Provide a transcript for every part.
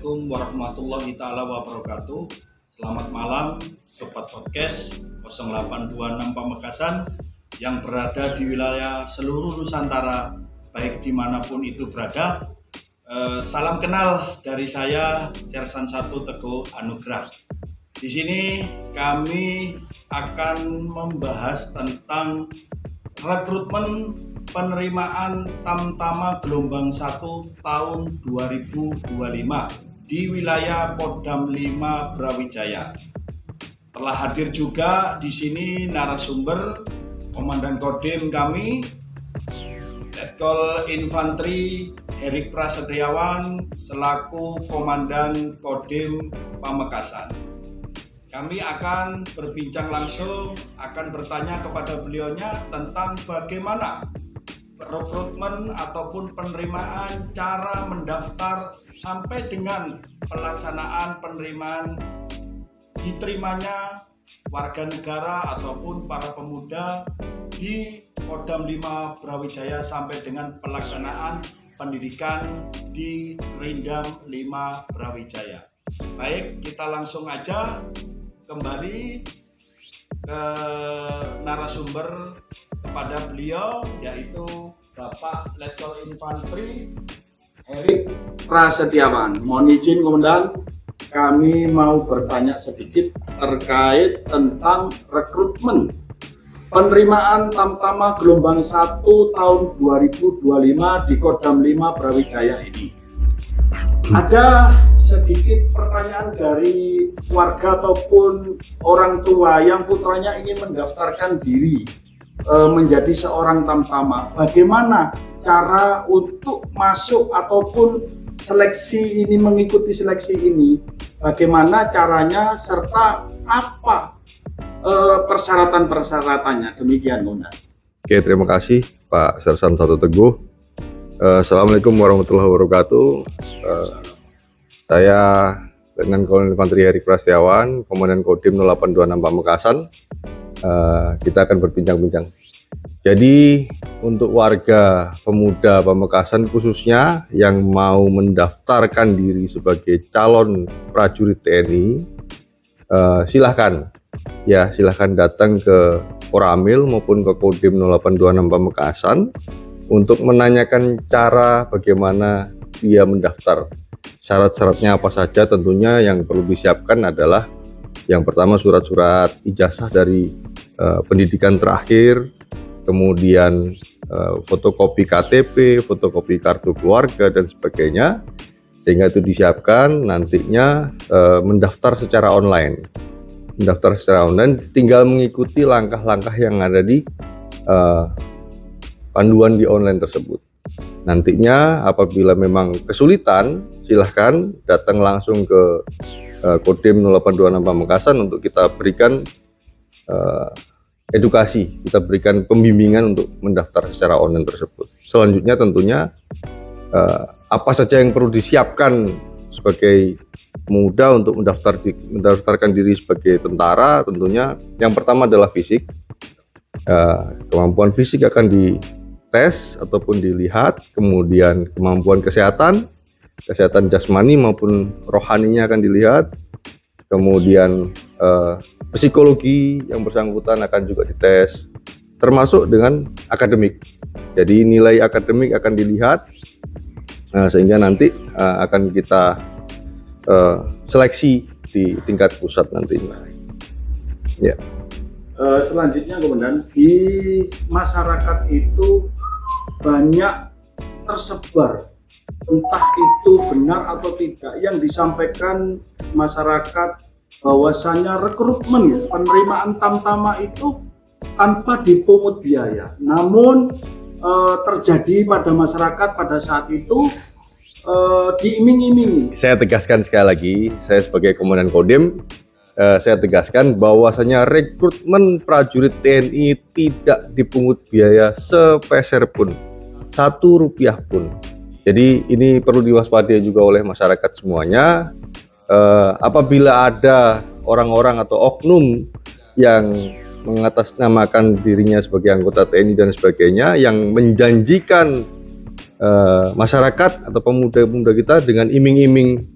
Assalamualaikum warahmatullahi taala wabarakatuh. Selamat malam Sobat Podcast 0826 Pamekasan yang berada di wilayah seluruh Nusantara, baik dimanapun itu berada. Salam kenal dari saya Sersan 1 Teguh Anugrah. Di sini kami akan membahas tentang rekrutmen penerimaan Tamtama gelombang 1 tahun 2025 di wilayah Kodam 5 Brawijaya. Telah hadir juga di sini narasumber Komandan Kodim kami, Letkol Infantri Herik Prasetriawan selaku Komandan Kodim Pamekasan. Kami akan berbincang langsung, akan bertanya kepada beliaunya tentang bagaimana rekrutmen ataupun penerimaan, cara mendaftar sampai dengan pelaksanaan penerimaan diterimanya warga negara ataupun para pemuda di Kodam 5 Brawijaya sampai dengan pelaksanaan pendidikan di Rindam 5 Brawijaya. Baik, kita langsung aja kembali ke narasumber kepada beliau, yaitu Bapak Letkol Infantri Herik Prasetriawan. Mohon izin Komandan, kami mau bertanya sedikit terkait tentang rekrutmen penerimaan Tamtama gelombang 1 tahun 2025 di Kodam 5 Brawijaya ini. Ada sedikit pertanyaan dari warga ataupun orang tua yang putranya ingin mendaftarkan diri menjadi seorang Tamtama. Bagaimana cara untuk masuk ataupun seleksi ini, mengikuti seleksi ini? Bagaimana caranya serta apa persyaratan-persyaratannya? Demikian, Bunda. Oke, terima kasih Pak Sersan 1 Teguh. Assalamualaikum warahmatullahi wabarakatuh. Saya dengan Kolonel Infantri Herik Prasetriawan, Komandan Kodim 0826 Pamekasan. Kita akan berbincang-bincang. Jadi untuk warga pemuda Pamekasan khususnya yang mau mendaftarkan diri sebagai calon prajurit TNI, silahkan datang ke Koramil maupun ke Kodim 0826 Pamekasan untuk menanyakan cara bagaimana dia mendaftar. Syarat-syaratnya apa saja, tentunya yang perlu disiapkan adalah yang pertama surat-surat ijazah dari pendidikan terakhir, kemudian fotokopi KTP, fotokopi kartu keluarga dan sebagainya, sehingga itu disiapkan nantinya mendaftar secara online. Tinggal mengikuti langkah-langkah yang ada di panduan di online tersebut. Nantinya apabila memang kesulitan, silahkan datang langsung ke Kodim 0826 Pamekasan untuk kita berikan edukasi, kita berikan pembimbingan untuk mendaftar secara online tersebut. Selanjutnya tentunya apa saja yang perlu disiapkan sebagai pemuda untuk mendaftarkan diri sebagai tentara. Tentunya yang pertama adalah fisik. Kemampuan fisik akan dites ataupun dilihat, kemudian kemampuan kesehatan jasmani maupun rohaninya akan dilihat, kemudian psikologi yang bersangkutan akan juga dites, termasuk dengan akademik. Jadi nilai akademik akan dilihat, sehingga nanti akan kita seleksi di tingkat pusat nantinya. Ya. Selanjutnya Komandan, di masyarakat itu banyak tersebar, entah itu benar atau tidak, yang disampaikan masyarakat bahwasanya rekrutmen penerimaan Tamtama itu tanpa dipungut biaya. Namun terjadi pada masyarakat pada saat itu diiming-imingi. Saya tegaskan sekali lagi, saya sebagai Komandan Kodim, saya tegaskan bahwasanya rekrutmen prajurit TNI tidak dipungut biaya sepeser pun, Rp1 pun. Jadi ini perlu diwaspadai juga oleh masyarakat semuanya. Apabila ada orang-orang atau oknum yang mengatasnamakan dirinya sebagai anggota TNI dan sebagainya, yang menjanjikan masyarakat atau pemuda-pemuda kita dengan iming-iming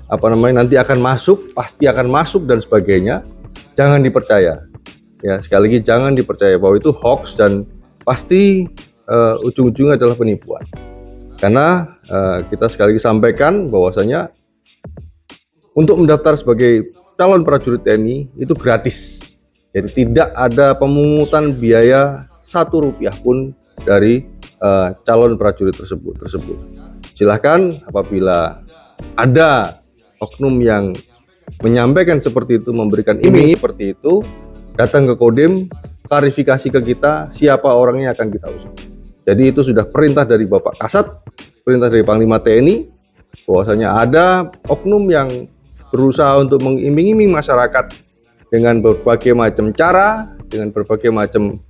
nanti akan masuk, pasti akan masuk dan sebagainya, jangan dipercaya. Ya, sekali lagi jangan dipercaya bahwa itu hoax dan pasti ujung-ujungnya adalah penipuan. Karena kita sekali lagi sampaikan bahwasanya untuk mendaftar sebagai calon prajurit TNI itu gratis. Jadi tidak ada pemungutan biaya Rp1 pun dari calon prajurit tersebut. Silahkan apabila ada oknum yang menyampaikan seperti itu, memberikan iming seperti itu, datang ke Kodim, klarifikasi ke kita siapa orangnya akan kita usut. Jadi itu sudah perintah dari Bapak Kasat, perintah dari Panglima TNI, bahwasanya ada oknum yang berusaha untuk mengiming-iming masyarakat dengan berbagai macam cara, dengan berbagai macam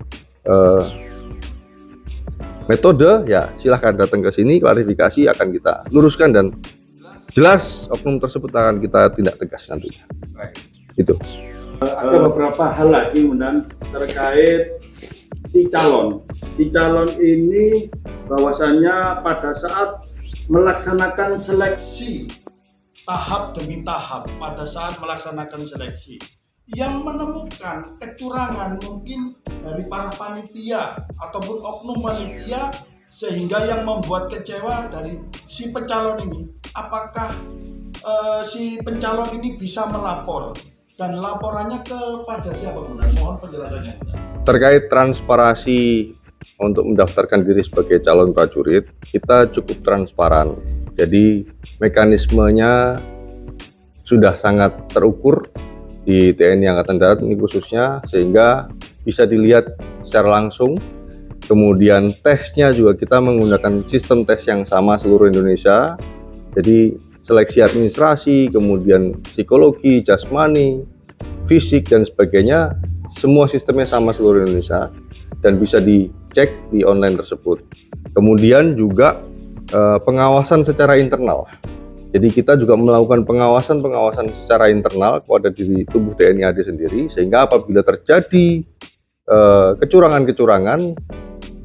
metode. Ya silahkan datang ke sini, klarifikasi akan kita luruskan dan jelas oknum tersebut akan kita tindak tegas nantinya. Baik. Itu. Ada beberapa hal lagi kemudian terkait si calon. Si calon ini bahwasannya pada saat melaksanakan seleksi tahap demi tahap, pada saat melaksanakan seleksi yang menemukan kecurangan mungkin dari para panitia ataupun oknum panitia sehingga yang membuat kecewa dari si pencalon ini. Apakah si pencalon ini bisa melapor dan laporannya kepada siapa? Mohon penjelasannya. Terkait transparansi untuk mendaftarkan diri sebagai calon prajurit, kita cukup transparan. Jadi mekanismenya sudah sangat terukur di TNI Angkatan Darat ini khususnya, sehingga bisa dilihat secara langsung. Kemudian tesnya juga kita menggunakan sistem tes yang sama seluruh Indonesia. Jadi seleksi administrasi, kemudian psikologi, jasmani, fisik dan sebagainya, semua sistemnya sama seluruh Indonesia dan bisa dicek di online tersebut. Kemudian juga pengawasan secara internal. Jadi kita juga melakukan pengawasan secara internal kepada diri tubuh TNI AD sendiri, sehingga apabila terjadi kecurangan-kecurangan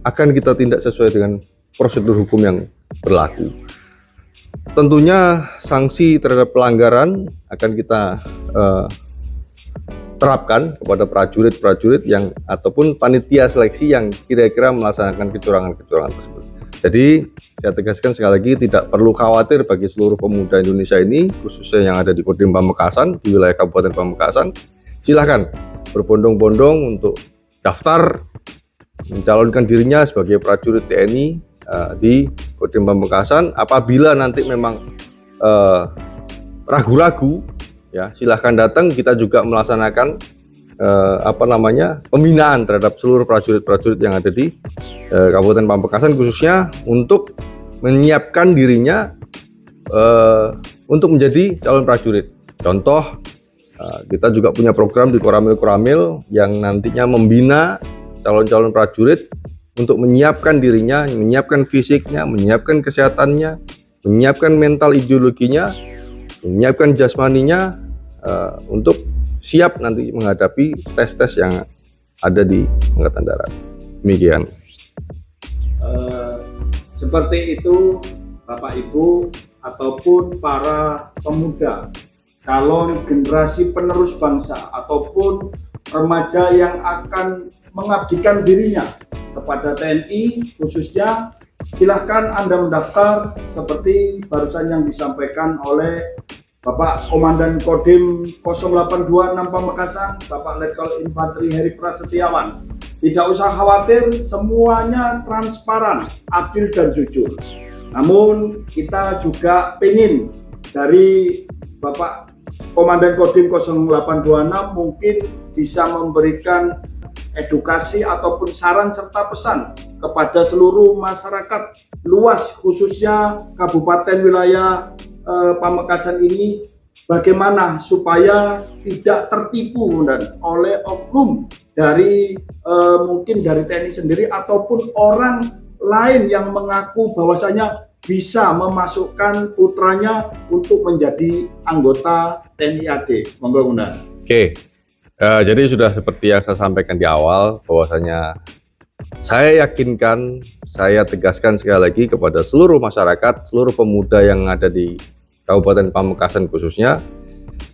akan kita tindak sesuai dengan prosedur hukum yang berlaku. Tentunya sanksi terhadap pelanggaran akan kita terapkan kepada prajurit-prajurit yang ataupun panitia seleksi yang kira-kira melaksanakan kecurangan-kecurangan tersebut. Jadi saya tegaskan sekali lagi, tidak perlu khawatir bagi seluruh pemuda Indonesia ini, khususnya yang ada di Kodim Pamekasan, di wilayah Kabupaten Pamekasan. Silahkan berbondong-bondong untuk daftar mencalonkan dirinya sebagai prajurit TNI di Kodim Pamekasan. Apabila nanti memang ragu-ragu, ya silahkan datang. Kita juga melaksanakan pembinaan terhadap seluruh prajurit-prajurit yang ada di Kabupaten Pamekasan, khususnya untuk menyiapkan dirinya untuk menjadi calon prajurit. Contoh, kita juga punya program di Koramil yang nantinya membina calon-calon prajurit untuk menyiapkan dirinya, menyiapkan fisiknya, menyiapkan kesehatannya, menyiapkan mental ideologinya, menyiapkan jasmaninya untuk siap nanti menghadapi tes-tes yang ada di Angkatan Darat. Demikian. Seperti itu Bapak Ibu ataupun para pemuda, calon generasi penerus bangsa ataupun remaja yang akan mengabdikan dirinya kepada TNI khususnya, silahkan Anda mendaftar seperti barusan yang disampaikan oleh Bapak Komandan Kodim 0826 Pamekasan, Bapak Letkol Infanteri Heri Prasetyawan. Tidak usah khawatir, semuanya transparan, adil dan jujur. Namun kita juga ingin dari Bapak Komandan Kodim 0826 mungkin bisa memberikan edukasi ataupun saran serta pesan kepada seluruh masyarakat luas, khususnya kabupaten wilayah Pamekasan ini, bagaimana supaya tidak tertipu dan oleh oknum dari mungkin dari TNI sendiri ataupun orang lain yang mengaku bahwasanya bisa memasukkan putranya untuk menjadi anggota TNI AD. Monggo, Bunda. Oke, jadi sudah seperti yang saya sampaikan di awal, bahwasanya saya yakinkan, saya tegaskan sekali lagi kepada seluruh masyarakat, seluruh pemuda yang ada di Kabupaten Pamekasan khususnya,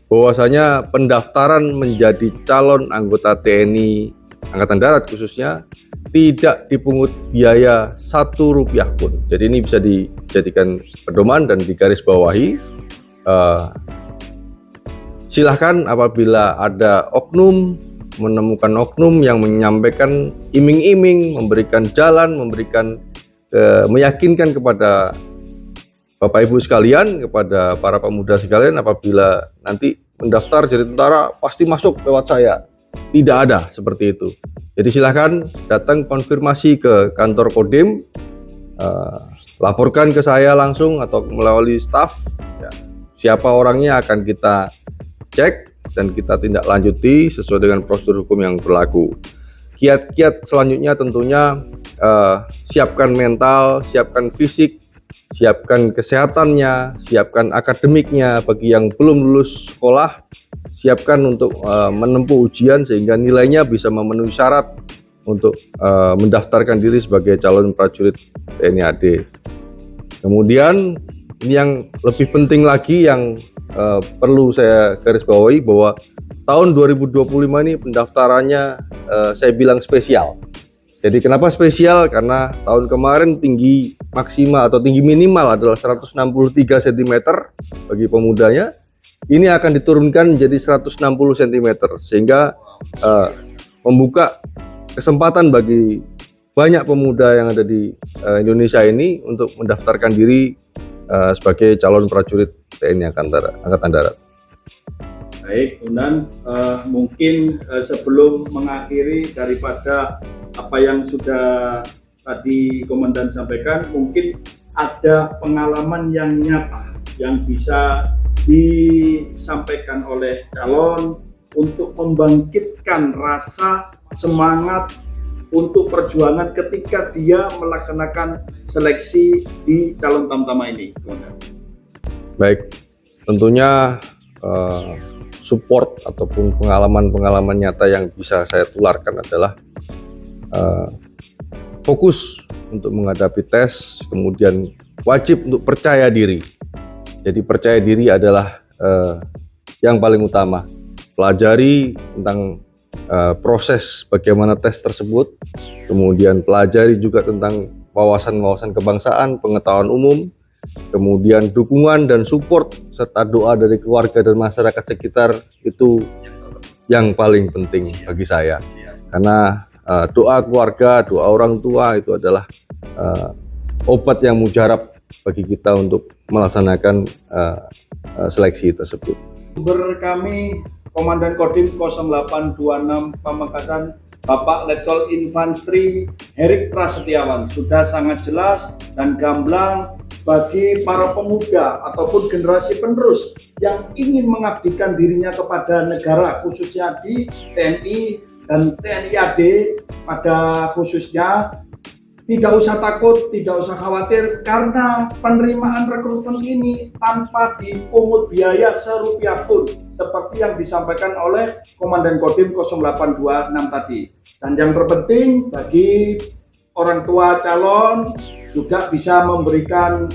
bahwasanya pendaftaran menjadi calon anggota TNI Angkatan Darat khususnya tidak dipungut biaya Rp1 pun. Jadi ini bisa dijadikan pedoman dan digarisbawahi. Silahkan apabila ada oknum, menemukan oknum yang menyampaikan iming-iming, memberikan jalan, meyakinkan kepada Bapak Ibu sekalian, kepada para pemuda sekalian, apabila nanti mendaftar jadi tentara pasti masuk lewat saya. Tidak ada seperti itu. Jadi silahkan datang konfirmasi ke kantor Kodim, laporkan ke saya langsung atau melalui staf. Ya, siapa orangnya akan kita cek dan kita tindak lanjuti sesuai dengan prosedur hukum yang berlaku. Kiat-kiat selanjutnya tentunya siapkan mental, siapkan fisik, siapkan kesehatannya, siapkan akademiknya bagi yang belum lulus sekolah, siapkan untuk menempuh ujian sehingga nilainya bisa memenuhi syarat untuk mendaftarkan diri sebagai calon prajurit TNI AD. Kemudian ini yang lebih penting lagi yang perlu saya garis bawahi, bahwa tahun 2025 ini pendaftarannya saya bilang spesial. Jadi kenapa spesial? Karena tahun kemarin tinggi maksimal atau tinggi minimal adalah 163 cm bagi pemudanya. Ini akan diturunkan menjadi 160 cm sehingga membuka kesempatan bagi banyak pemuda yang ada di Indonesia ini untuk mendaftarkan diri sebagai calon prajurit TNI Angkatan Darat. Baik, Unan, mungkin sebelum mengakhiri daripada apa yang sudah tadi Komandan sampaikan, mungkin ada pengalaman yang nyata yang bisa disampaikan oleh calon untuk membangkitkan rasa semangat untuk perjuangan ketika dia melaksanakan seleksi di calon tamtama ini, Komandan. Baik, tentunya support ataupun pengalaman-pengalaman nyata yang bisa saya tularkan adalah fokus untuk menghadapi tes, kemudian wajib untuk percaya diri. Jadi percaya diri adalah yang paling utama. Pelajari tentang proses bagaimana tes tersebut, kemudian pelajari juga tentang wawasan-wawasan kebangsaan, pengetahuan umum, kemudian dukungan dan support serta doa dari keluarga dan masyarakat sekitar itu yang paling penting bagi saya. Karena doa keluarga, doa orang tua itu adalah obat yang mujarab bagi kita untuk melaksanakan seleksi tersebut. Sumber kami Komandan Kodim 0826 Pamekasan, Bapak Letkol Infantri Herik Prasetyawan, sudah sangat jelas dan gamblang bagi para pemuda ataupun generasi penerus yang ingin mengabdikan dirinya kepada negara, khususnya di TNI dan TNI AD pada khususnya. Tidak usah takut, tidak usah khawatir, karena penerimaan rekrutmen ini tanpa dipungut biaya Rp1 pun, seperti yang disampaikan oleh Komandan Kodim 0826 tadi. Dan yang terpenting bagi orang tua calon juga bisa memberikan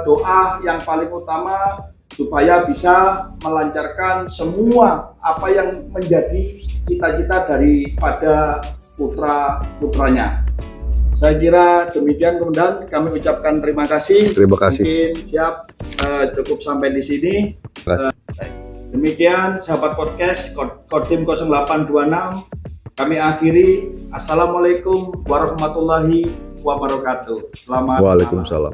doa yang paling utama supaya bisa melancarkan semua apa yang menjadi cita-cita daripada putra-putranya. Saya kira demikian, Komandan. Kami ucapkan terima kasih. Terima kasih. Mungkin siap cukup sampai di sini. Demikian sahabat podcast Kodim 0826. Kami akhiri. Assalamualaikum warahmatullahi wabarakatuh. Selamat malam. Waalaikumsalam.